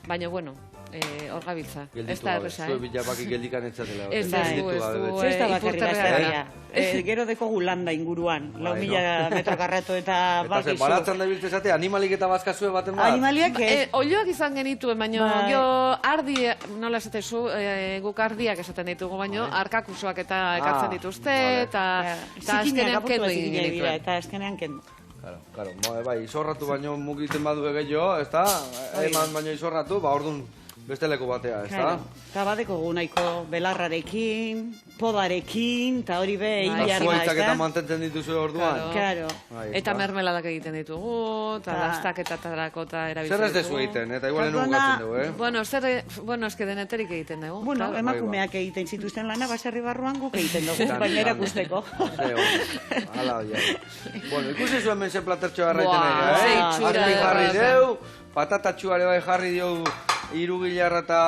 Baina, hor gabiltza. Ez da erresa, Zue bilabaki geldikan etzatela. Ez da, ez da bakarri gazteria. Gero dekogu landa inguruan, 4.000 metro karrato eta bakizu. Eta baratzen da biltze zate, animalik eta bazkazue baten bat? Animaliak ez. Olioak izan genituen, baina jo ardi, nola esatezu, guk ardiak esaten ditugu, baina arkakusoak eta ekartzen dituzte, eta azkenean kendu egin genituen. Eta azkenean kendu. Claro, bai, izorratu baino mugiten badu gehiago, ez da? Eman baino izorratu, orduan beste leku batea, ez da? Eta badeko gu nahiko belarrarekin, podarekin, eta hori be egin jarra, ez da? Zuaitzak eta mantentzen dituzu orduan. Claro. Eta mermeladak egiten ditugu, eta lastak eta tarakota erabiltzen ditugu. Zer ez dezu egiten, eta igual enugatzen dugu, Bueno, eske deneterik egiten dugu. Bueno, emakumeak egiten zituzten lana, baserri barruan guk egiten dugu, baina erakusteko. Hala, Bueno, ikusi zuen menzen platertxoa garraiten nahi, Azpi jarri deu, patatatxuare bai jarri diu irugilarra eta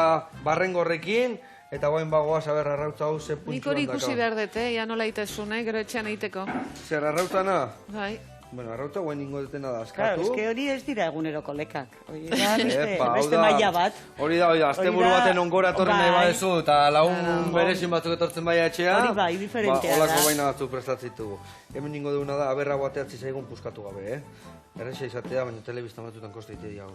barrengorrekin, eta guain bagoaz aber arrautza hau ze puntxuan daka. Nik hori ikusi behar dute, ja nola itezun, gero etxean egiteko. Zer arrautzana? Bai. Bueno, arrauta guen ingo detena da Claro, askatu. eske hori ez dira eguneroko lekak. Hori da beste, Epa, hau beste da- maila bat. Hori da, asteburu Hori da- baten ongora torren nahi bai. badezu, eta lagun berezin batzuk etortzen bai etxea. Hori bai, diferentea Olako da. baina batzuk prestatzitugu. Hemen ingo deuna da, aberra bateatzi zaigun puskatu gabe, Erresa izatea, baina telebista batzutan koste ite diago.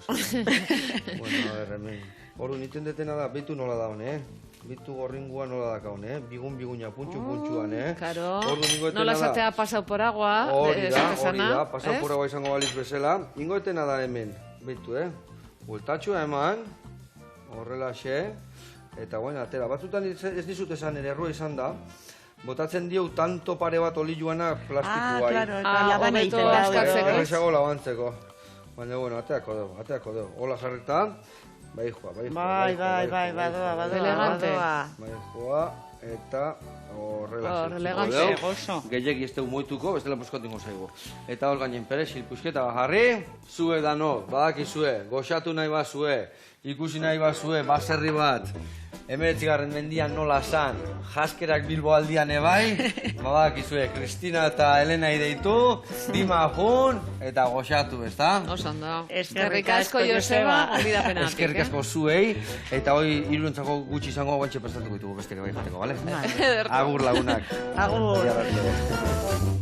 Bueno, a ver, hemen. Horu niten detena da, bitu nola da hone, Bitu gorringua nola daka hone, Bigun-biguña, puntxu-puntxuan, Claro, Orduan ingo etena nola da- esatea pasau por agua, Hori esatezana, da, pasau por agua izango baliz bezala. Ingoetena da hemen, bitu, Bultatxua eman, horrelaxe, eta bueno, atera. Batzutan ez dizut esan ere errua izan da, botatzen diu tanto pare bat oliluana plastikoa. Claro, eta Ah, laban hobeto egiten da. askatzeko. Erresago labantzeko. Baina, bueno, ateako dugu. Hola jarretan, bai joa. Bai, badoa. Elegante. Bai joa, eta horrela elegante. Gozo. Gehiagi ez dugu moituko, bestela puskatu ingo zaigu. Eta hor gainen perexil pusketa jarri, zue dano, badakizue, goxatu nahi bazue, ikusi nahi bazue, baserri bat, 19. mendian nola zan, jaskerak Bilbo aldian ebai, badakizue, Kristina eta Elena ideitu, Dima jun, eta goxatu, ezta? Oso ondo. Eskerrik Eskerrik asko, asko, Joseba, Joseba. gonbidapenatik, Eskerrik asko zuei, eta hoi hirurentzako gutxi izango guantxe prestatuko ditugu beste bai jateko, bale? Agur lagunak. Agur. Ia arte.